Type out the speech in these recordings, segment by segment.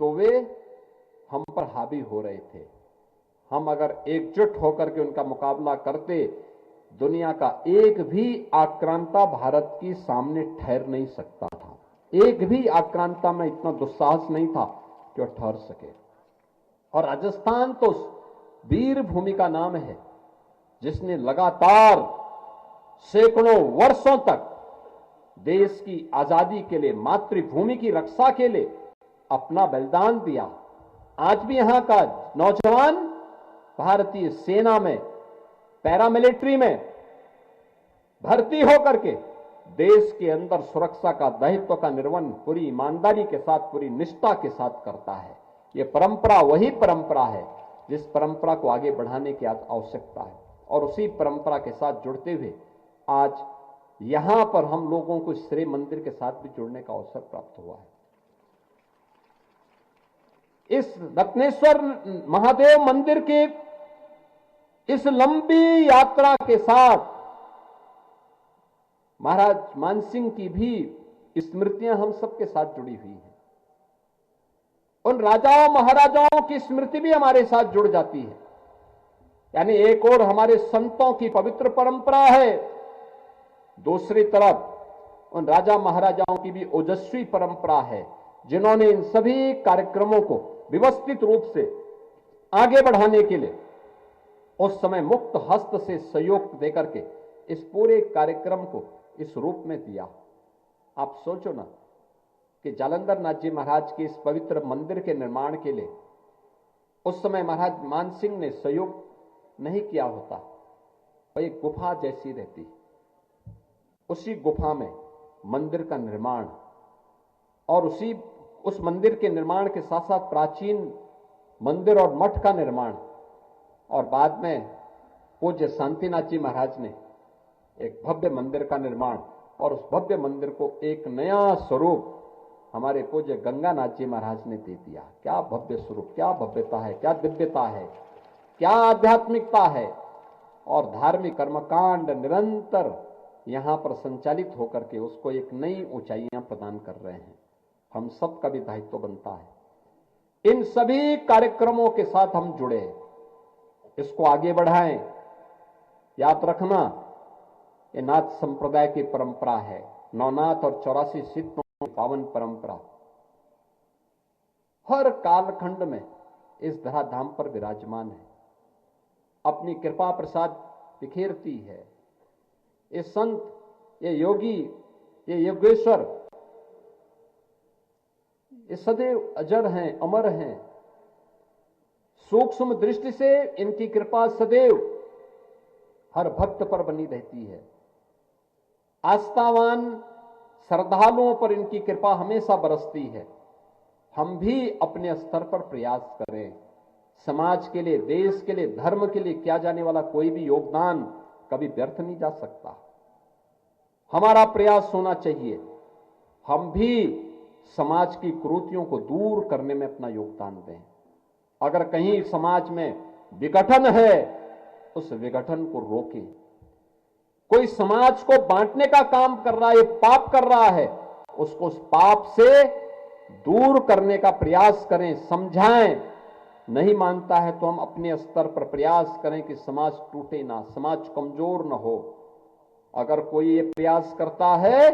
तो वे हम पर हावी हो रहे थे। हम अगर एकजुट होकर के उनका मुकाबला करते, दुनिया का एक भी आक्रांता भारत की सामने ठहर नहीं सकता था। एक भी आक्रांता में इतना दुस्साहस नहीं था कि वह ठहर सके। और राजस्थान तो वीर भूमि का नाम है, जिसने लगातार सैकड़ों वर्षों तक देश की आजादी के लिए, मातृभूमि की रक्षा के लिए अपना बलिदान दिया। आज भी यहां का नौजवान भारतीय सेना में, पैरामिलिट्री में भर्ती होकर के देश के अंदर सुरक्षा का दायित्व का निर्वहन पूरी ईमानदारी के साथ, पूरी निष्ठा के साथ करता है। यह परंपरा वही परंपरा है जिस परंपरा को आगे बढ़ाने की आवश्यकता है। और उसी परंपरा के साथ जुड़ते हुए आज यहां पर हम लोगों को श्री मंदिर के साथ भी जुड़ने का अवसर प्राप्त हुआ है। इस रत्नेश्वर महादेव मंदिर के इस लंबी यात्रा के साथ महाराज मानसिंह की भी स्मृतियां हम सबके साथ जुड़ी हुई हैं। उन राजाओं महाराजाओं की स्मृति भी हमारे साथ जुड़ जाती है। यानी एक और हमारे संतों की पवित्र परंपरा है, दूसरी तरफ उन राजा महाराजाओं की भी ओजस्वी परंपरा है, जिन्होंने इन सभी कार्यक्रमों को व्यवस्थित रूप से आगे बढ़ाने के लिए उस समय मुक्त हस्त से सहयोग देकर के इस पूरे कार्यक्रम को इस रूप में दिया। आप सोचो ना कि जालंधर नाथ जी महाराज के इस पवित्र मंदिर के निर्माण के लिए उस समय महाराज मानसिंह ने सहयोग नहीं किया होता, वह एक गुफा जैसी रहती, उसी गुफा में मंदिर का निर्माण और उस मंदिर के निर्माण के साथ साथ प्राचीन मंदिर और मठ का निर्माण, और बाद में पूज्य शांतिनाथ जी महाराज ने एक भव्य मंदिर का निर्माण, और उस भव्य मंदिर को एक नया स्वरूप हमारे पूज्य गंगानाथ जी महाराज ने दे दिया। क्या भव्य स्वरूप, क्या भव्यता है, क्या दिव्यता है, क्या आध्यात्मिकता है। और धार्मिक कर्मकांड निरंतर यहां पर संचालित होकर के उसको एक नई ऊंचाइयां प्रदान कर रहे हैं। हम सब का भी दायित्व बनता है इन सभी कार्यक्रमों के साथ हम जुड़े, इसको आगे बढ़ाएं। याद रखना, ये नाथ संप्रदाय की परंपरा है, नवनाथ और 84 सिद्धों की पावन परंपरा हर कालखंड में इस धराधाम पर विराजमान है, अपनी कृपा प्रसाद बिखेरती है। ये संत, ये योगी, ये योगेश्वर, ये सदैव अजर हैं, अमर हैं। सूक्ष्म दृष्टि से इनकी कृपा सदैव हर भक्त पर बनी रहती है। आस्थावान श्रद्धालुओं पर इनकी कृपा हमेशा बरसती है। हम भी अपने स्तर पर प्रयास करें। समाज के लिए, देश के लिए, धर्म के लिए किया जाने वाला कोई भी योगदान कभी व्यर्थ नहीं जा सकता। हमारा प्रयास होना चाहिए, हम भी समाज की कुरीतियों को दूर करने में अपना योगदान दें। अगर कहीं समाज में विघटन है, उस विघटन को रोकें। कोई समाज को बांटने का काम कर रहा है, पाप कर रहा है, उसको उस पाप से दूर करने का प्रयास करें, समझाएं। नहीं मानता है तो हम अपने स्तर पर प्रयास करें कि समाज टूटे ना, समाज कमजोर ना हो। अगर कोई ये प्रयास करता है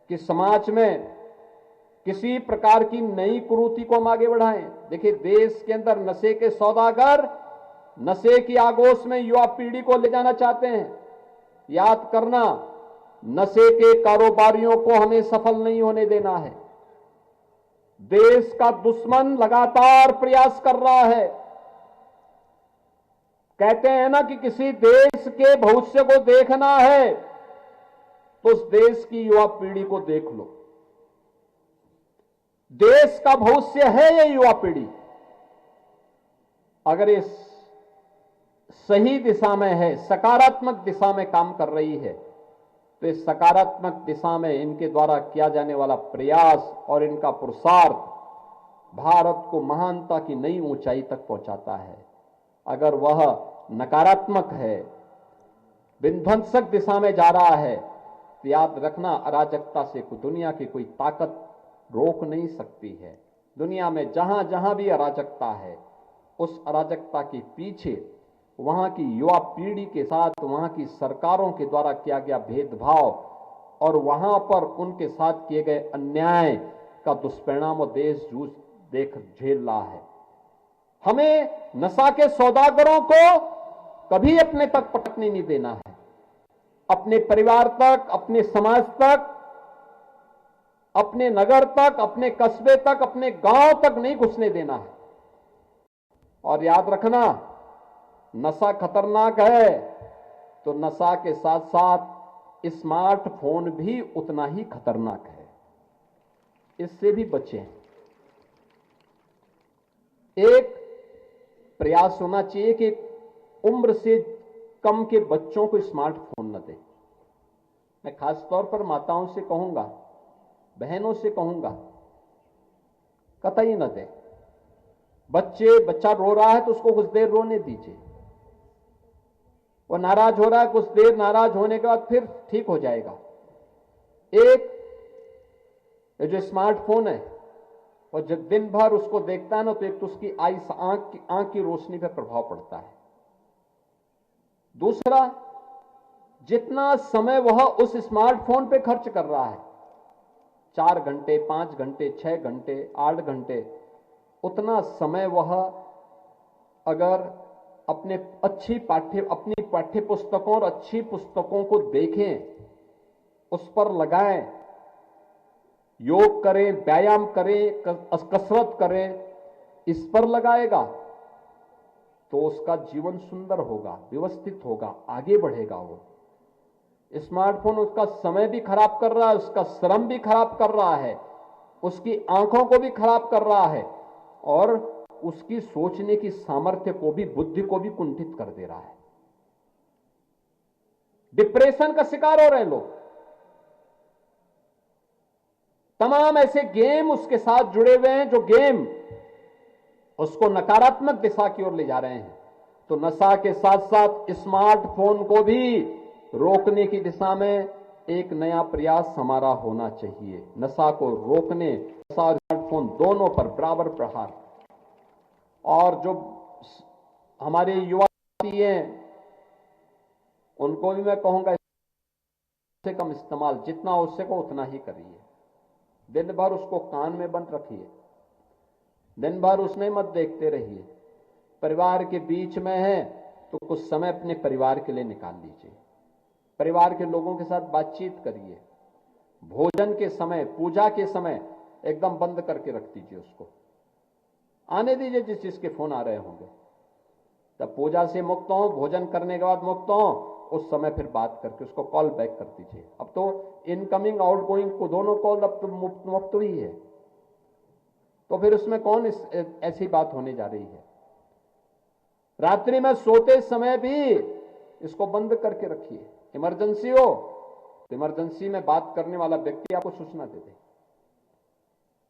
कि समाज में किसी प्रकार की नई कुरीति को हम आगे बढ़ाएं, देखिए देश के अंदर नशे के सौदागर नशे की आगोश में युवा पीढ़ी को ले जाना चाहते हैं। याद करना, नशे के कारोबारियों को हमें सफल नहीं होने देना है। देश का दुश्मन लगातार प्रयास कर रहा है। कहते हैं ना कि किसी देश के भविष्य को देखना है तो उस देश की युवा पीढ़ी को देख लो। देश का भविष्य है ये युवा पीढ़ी। अगर इस सही दिशा में है, सकारात्मक दिशा में काम कर रही है, तो इस सकारात्मक दिशा में इनके द्वारा किया जाने वाला प्रयास और इनका पुरुषार्थ भारत को महानता की नई ऊंचाई तक पहुंचाता है। अगर वह नकारात्मक है, विध्वंसक दिशा में जा रहा है, तो याद रखना, अराजकता से दुनिया की कोई ताकत रोक नहीं सकती है। दुनिया में जहां जहां भी अराजकता है, उस अराजकता के पीछे वहां की युवा पीढ़ी के साथ वहां की सरकारों के द्वारा किया गया भेदभाव और वहां पर उनके साथ किए गए अन्याय का दुष्परिणाम वो देश जूझ देख झेल रहा है। हमें नशा के सौदागरों को कभी अपने तक पटकने नहीं देना है, अपने परिवार तक, अपने समाज तक, अपने नगर तक, अपने कस्बे तक, अपने गांव तक नहीं घुसने देना है। और याद रखना, नशा खतरनाक है तो नशा के साथ साथ स्मार्टफोन भी उतना ही खतरनाक है, इससे भी बचें। एक प्रयास होना चाहिए कि उम्र से कम के बच्चों को स्मार्टफोन न दें। मैं खास तौर पर माताओं से कहूंगा, बहनों से कहूंगा, कतई न दें। बच्चा रो रहा है तो उसको कुछ देर रोने दीजिए, वो नाराज हो रहा है, कुछ देर नाराज होने के बाद फिर ठीक हो जाएगा। एक ये जो स्मार्टफोन है, और जब दिन भर उसको देखता है ना, तो एक तो उसकी आंख की रोशनी पर प्रभाव पड़ता है। दूसरा, जितना समय वह उस स्मार्टफोन पे खर्च कर रहा है, 4 घंटे, 5 घंटे, 6 घंटे, 8 घंटे, उतना समय वह अगर अपनी पाठ्य पुस्तकों और अच्छी पुस्तकों को देखें, उस पर लगाएं, योग करें, व्यायाम करें, कसरत करें, इस पर लगाएगा तो उसका जीवन सुंदर होगा, व्यवस्थित होगा, आगे बढ़ेगा। वो स्मार्टफोन उसका समय भी खराब कर रहा है, उसका श्रम भी खराब कर रहा है, उसकी आंखों को भी खराब कर रहा है और उसकी सोचने की सामर्थ्य को भी, बुद्धि को भी कुंठित कर दे रहा है। डिप्रेशन का शिकार हो रहे हैं लोग। तमाम ऐसे गेम उसके साथ जुड़े हुए हैं जो गेम उसको नकारात्मक दिशा की ओर ले जा रहे हैं। तो नशा के साथ साथ स्मार्टफोन को भी रोकने की दिशा में एक नया प्रयास हमारा होना चाहिए। नशा को रोकने, नशा और स्मार्टफोन दोनों पर बराबर प्रहार। और जो हमारे युवा हैं उनको भी मैं कहूंगा, से कम इस्तेमाल, जितना हो सके उतना ही करिए। दिन भर उसको कान में बंद रखिए, दिन भर उसमें मत देखते रहिए। परिवार के बीच में है तो कुछ समय अपने परिवार के लिए निकाल लीजिए, परिवार के लोगों के साथ बातचीत करिए। भोजन के समय, पूजा के समय एकदम बंद करके रख दीजिए, उसको आने दीजिए जिस जिसके फोन आ रहे होंगे। तब पूजा से मुक्त हो, भोजन करने के बाद मुक्त हो, उस समय फिर बात करके उसको कॉल बैक कर दीजिए। अब तो इनकमिंग आउटगोइंग को दोनों कॉल अब तो मुफ्त ही है, तो फिर उसमें कौन ऐसी बात होने जा रही है। रात्रि में सोते समय भी इसको बंद करके रखिए। इमरजेंसी हो तो इमरजेंसी में बात करने वाला व्यक्ति आपको सूचना दे दे,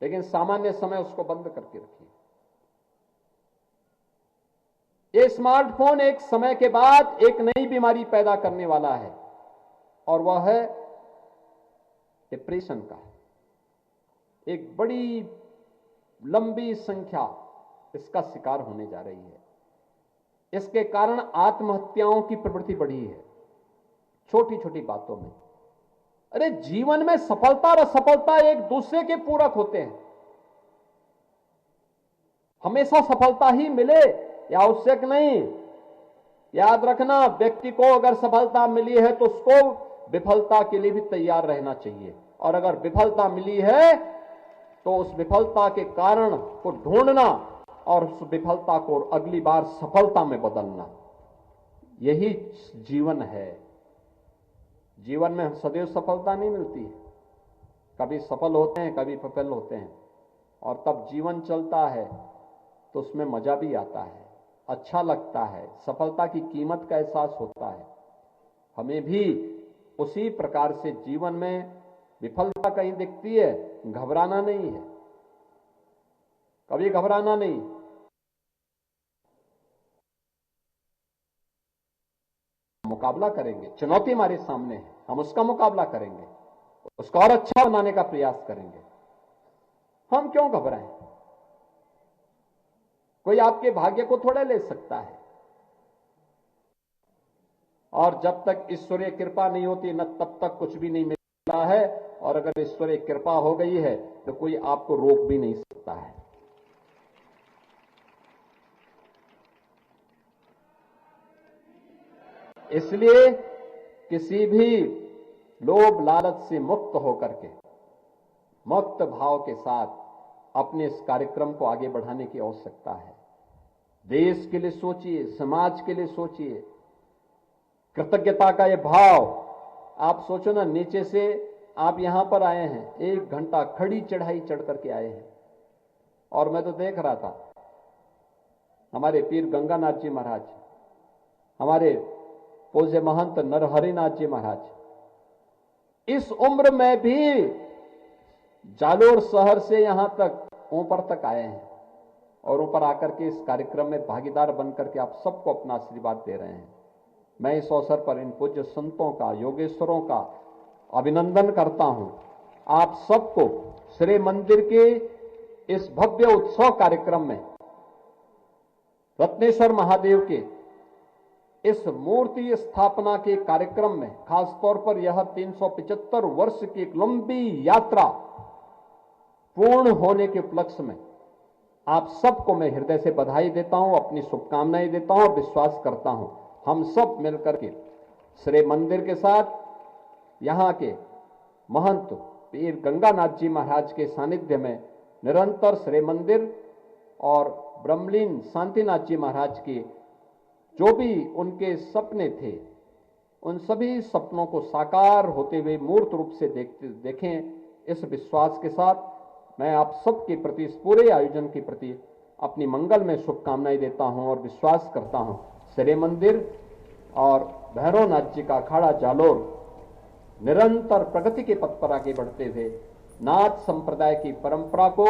लेकिन सामान्य समय उसको बंद करके रखिए। ये स्मार्टफोन एक समय के बाद एक नई बीमारी पैदा करने वाला है और वह है डिप्रेशन का। एक बड़ी लंबी संख्या इसका शिकार होने जा रही है। इसके कारण आत्महत्याओं की प्रवृत्ति बढ़ी है, छोटी छोटी बातों में। अरे जीवन में सफलता और असफलता एक दूसरे के पूरक होते हैं। हमेशा सफलता ही मिले या आवश्यक नहीं। याद रखना, व्यक्ति को अगर सफलता मिली है तो उसको विफलता के लिए भी तैयार रहना चाहिए, और अगर विफलता मिली है तो उस विफलता के कारण को ढूंढना और उस विफलता को अगली बार सफलता में बदलना, यही जीवन है। जीवन में सदैव सफलता नहीं मिलती है, कभी सफल होते हैं, कभी विफल होते हैं, और तब जीवन चलता है तो उसमें मजा भी आता है, अच्छा लगता है, सफलता की कीमत का एहसास होता है। हमें भी उसी प्रकार से जीवन में विफलता कहीं दिखती है, घबराना नहीं है, कभी घबराना नहीं। मुकाबला करेंगे, चुनौती हमारे सामने है, हम उसका मुकाबला करेंगे, उसका और अच्छा बनाने का प्रयास करेंगे। हम क्यों घबराएं? कोई आपके भाग्य को थोड़ा ले सकता है। और जब तक ईश्वरीय कृपा नहीं होती न तब तक कुछ भी नहीं मिलता है, और अगर ईश्वरीय कृपा हो गई है तो कोई आपको रोक भी नहीं सकता है। इसलिए किसी भी लोभ लालच से मुक्त होकर के मुक्त भाव के साथ अपने इस कार्यक्रम को आगे बढ़ाने की आवश्यकता है। देश के लिए सोचिए, समाज के लिए सोचिए, कृतज्ञता का यह भाव। आप सोचो ना, नीचे से आप यहां पर आए हैं, 1 घंटा खड़ी चढ़ाई चढ़ करके आए हैं, और मैं तो देख रहा था हमारे पीर गंगानाथ जी महाराज, हमारे पूज्य महंत नरहरिनाथ जी महाराज इस उम्र में भी जालोर शहर से यहां तक ऊपर तक आए हैं, और ऊपर आकर के इस कार्यक्रम में भागीदार बनकर के आप सबको अपना आशीर्वाद दे रहे हैं। मैं इस अवसर पर इन पूज्य संतों का, योगेश्वरों का अभिनंदन करता हूं। आप सबको श्री मंदिर के इस भव्य उत्सव कार्यक्रम में, रत्नेश्वर महादेव के इस मूर्ति स्थापना के कार्यक्रम में, खासतौर पर यह 375 वर्ष की एक लंबी यात्रा पूर्ण होने के उपलक्ष्य में आप सबको मैं हृदय से बधाई देता हूं, अपनी शुभकामनाएं देता हूं और विश्वास करता हूं हम सब मिलकर के श्री मंदिर के साथ यहां के महंत पीर गंगानाथ जी महाराज के सानिध्य में निरंतर श्री मंदिर और ब्रह्मलीन शांतिनाथ जी महाराज के जो भी उनके सपने थे, उन सभी सपनों को साकार होते हुए मूर्त रूप से देखें, इस विश्वास के साथ मैं आप सबके प्रति, इस पूरे आयोजन के प्रति अपनी मंगल में शुभकामनाएं देता हूं और विश्वास करता हूं श्री मंदिर और भैरवनाथ जी का अखाड़ा जालोर निरंतर प्रगति के पथ पर आगे बढ़ते हुए नाथ संप्रदाय की परंपरा को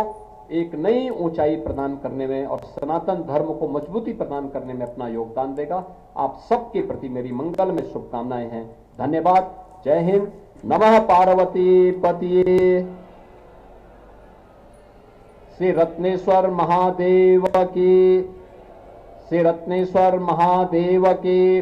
एक नई ऊंचाई प्रदान करने में और सनातन धर्म को मजबूती प्रदान करने में अपना योगदान देगा। आप सबके प्रति मेरी मंगल में शुभकामनाएं हैं। धन्यवाद। जय हिंद। नमः पार्वती पतिये। श्री रत्नेश्वर महादेव की, श्री रत्नेश्वर महादेव की।